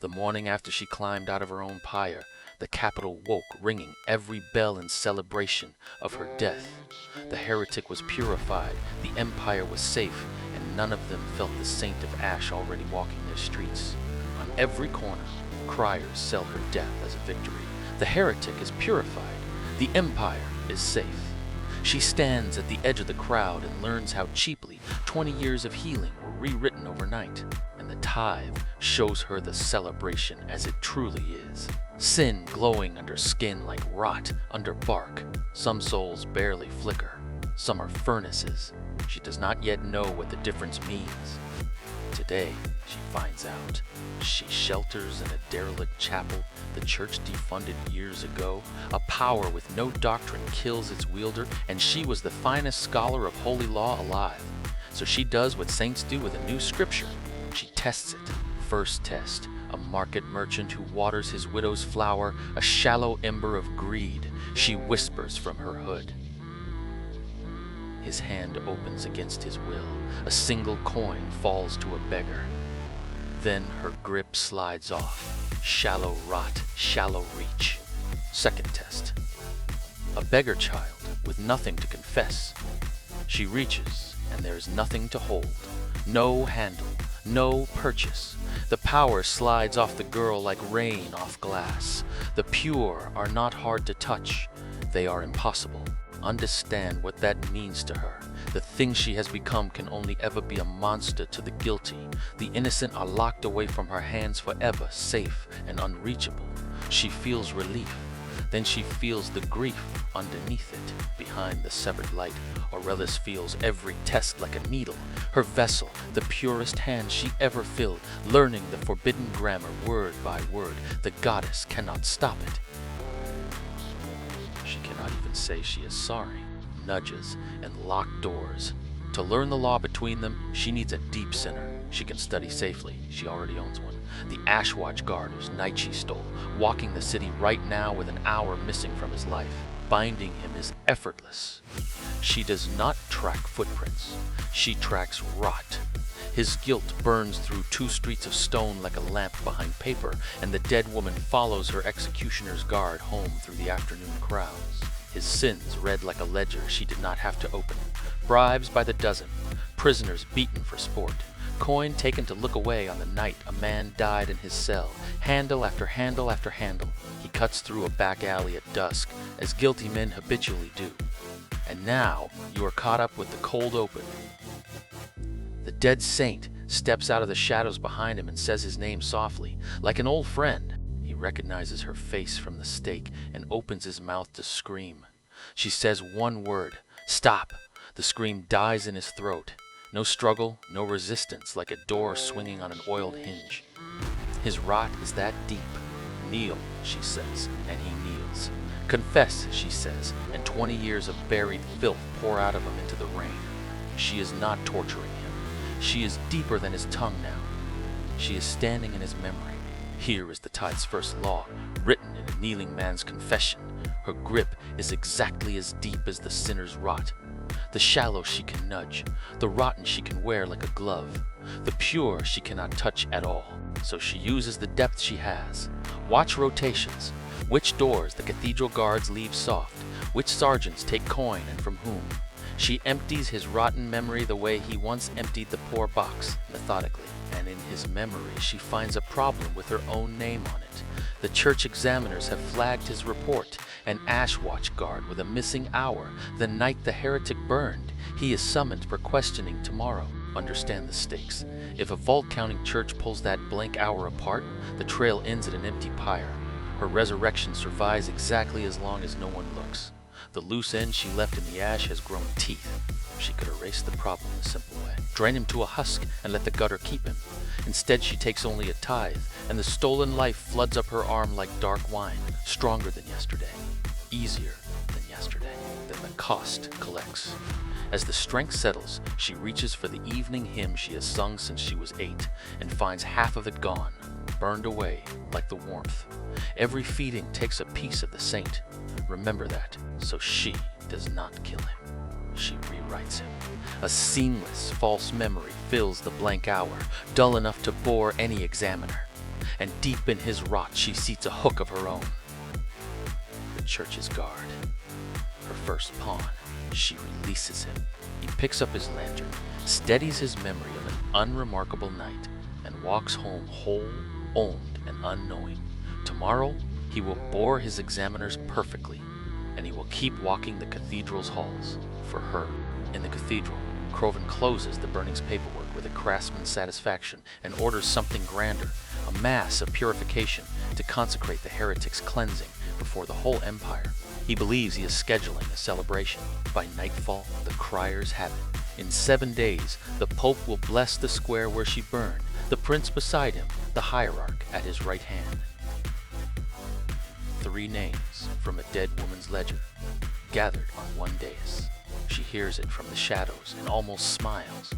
The morning after she climbed out of her own pyre, the capital woke, ringing every bell in celebration of her death. The heretic was purified, the empire was safe, and none of them felt the saint of ash already walking their streets. On every corner, criers sell her death as a victory. The heretic is purified, the empire is safe. She stands at the edge of the crowd and learns how cheaply 20 years of healing were rewritten overnight. And the tithe shows her the celebration as it truly is. Sin glowing under skin like rot under bark. Some souls barely flicker. Some are furnaces. She does not yet know what the difference means. Today, she finds out. She shelters in a derelict chapel the church defunded years ago. A power with no doctrine kills its wielder, and she was the finest scholar of holy law alive. So she does what saints do with a new scripture. She tests it. First test, a market merchant who waters his widow's flower, a shallow ember of greed. She whispers from her hood. His hand opens against his will. A single coin falls to a beggar. Then her grip slides off. Shallow rot, shallow reach. Second test. A beggar child with nothing to confess. She reaches, and there is nothing to hold. No handle, no purchase. The power slides off the girl like rain off glass. The pure are not hard to touch. They are impossible. Understand what that means to her. The thing she has become can only ever be a monster to the guilty. The innocent are locked away from her hands forever, safe and unreachable. She feels relief. Then she feels the grief underneath it, behind the severed light. Aurelis feels every test like a needle. Her vessel, the purest hand she ever filled, learning the forbidden grammar word by word. The goddess cannot stop it. She cannot even say she is sorry. Nudges and locked doors. To learn the law between them, she needs a deep sinner. She can study safely. She already owns one. The Ashwatch guard whose night she stole, walking the city right now with an hour missing from his life. Binding him is effortless. She does not track footprints. She tracks rot. His guilt burns through 2 streets of stone like a lamp behind paper, and the dead woman follows her executioner's guard home through the afternoon crowds. His sins read like a ledger she did not have to open. Bribes by the dozen. Prisoners beaten for sport. Coin taken to look away on the night a man died in his cell. Handle after handle after handle. He cuts through a back alley at dusk, as guilty men habitually do. And now you are caught up with the cold open. The dead saint steps out of the shadows behind him and says his name softly, like an old friend. He recognizes her face from the stake and opens his mouth to scream. She says one word, "Stop." The scream dies in his throat. No struggle, no resistance, like a door swinging on an oiled hinge. His rot is that deep. Kneel, she says, and he kneels. Confess, she says, and 20 years of buried filth pour out of him into the rain. She is not torturing him. She is deeper than his tongue now. She is standing in his memory. Here is the tide's first law, written in a kneeling man's confession. Her grip is exactly as deep as the sinner's rot. The shallow she can nudge, the rotten she can wear like a glove. The pure she cannot touch at all, so she uses the depth she has. Watch rotations. Which doors the cathedral guards leave soft, which sergeants take coin and from whom. She empties his rotten memory the way he once emptied the poor box, methodically. And in his memory she finds a problem with her own name on it. The church examiners have flagged his report. An Ashwatch guard with a missing hour, the night the heretic burned. He is summoned for questioning tomorrow. Understand the stakes. If a vault-counting church pulls that blank hour apart, the trail ends at an empty pyre. Her resurrection survives exactly as long as no one looks. The loose end she left in the ash has grown teeth. She could erase the problem a simple way. Drain him to a husk and let the gutter keep him. Instead she takes only a tithe, and the stolen life floods up her arm like dark wine, stronger than yesterday, easier than yesterday. Then the cost collects. As the strength settles, she reaches for the evening hymn she has sung since she was 8, and finds half of it gone, burned away like the warmth. Every feeding takes a piece of the saint. Remember that, so she does not kill him. She rewrites him. A seamless, false memory fills the blank hour, dull enough to bore any examiner. and deep in his rot she seats a hook of her own. The church's guard, her first pawn, she releases him. He picks up his lantern, steadies his memory of an unremarkable night, and walks home whole, owned, and unknowing. Tomorrow, he will bore his examiners perfectly, and he will keep walking the cathedral's halls for her. In the cathedral, Croven closes the burning's paperwork with a craftsman's satisfaction and orders something grander, a mass of purification to consecrate the heretic's cleansing before the whole empire. He believes he is scheduling a celebration. By nightfall, the criers have it. In 7 days, the Pope will bless the square where she burned, the prince beside him, the hierarch at his right hand. 3 names from a dead woman's ledger, gathered on one dais. She hears it from the shadows and almost smiles.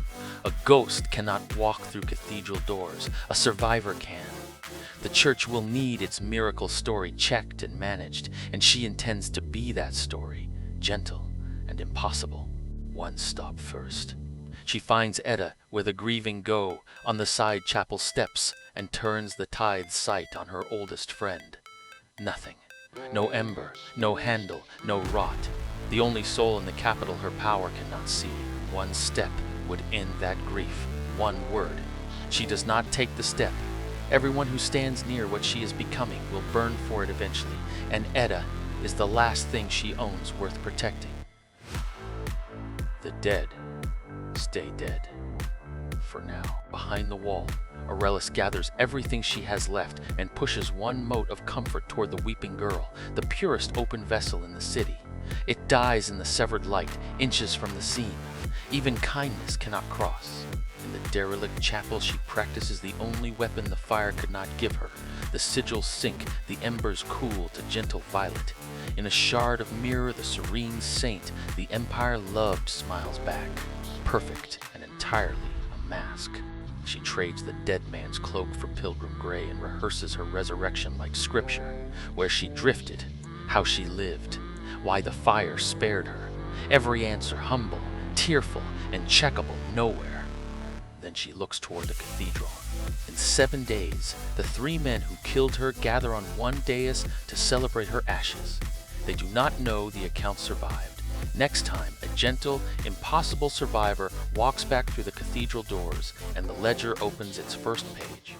A ghost cannot walk through cathedral doors. A survivor can. The church will need its miracle story checked and managed, and she intends to be that story, gentle and impossible. One stop first. She finds Edda where the grieving go, on the side chapel steps, and turns the tithe's sight on her oldest friend. Nothing. No ember, no handle, no rot. The only soul in the capital her power cannot see. One step would end that grief. One word. She does not take the step. Everyone who stands near what she is becoming will burn for it eventually, and Edda is the last thing she owns worth protecting. The dead stay dead. For now. Behind the wall, Aurelis gathers everything she has left and pushes one mote of comfort toward the weeping girl, the purest open vessel in the city. It dies in the severed light, inches from the seam. Even kindness cannot cross. In the derelict chapel she practices the only weapon the fire could not give her. The sigils sink, the embers cool to gentle violet. In a shard of mirror the serene saint the empire loved smiles back, perfect and entirely a mask. She trades the dead man's cloak for pilgrim gray and rehearses her resurrection like scripture, where she drifted, how she lived, why the fire spared her. Every answer humble, tearful, and checkable nowhere. Then she looks toward the cathedral. In 7 days, the 3 men who killed her gather on one dais to celebrate her ashes. They do not know the account survived. Next time, a gentle, impossible survivor walks back through the cathedral doors, and the ledger opens its first page.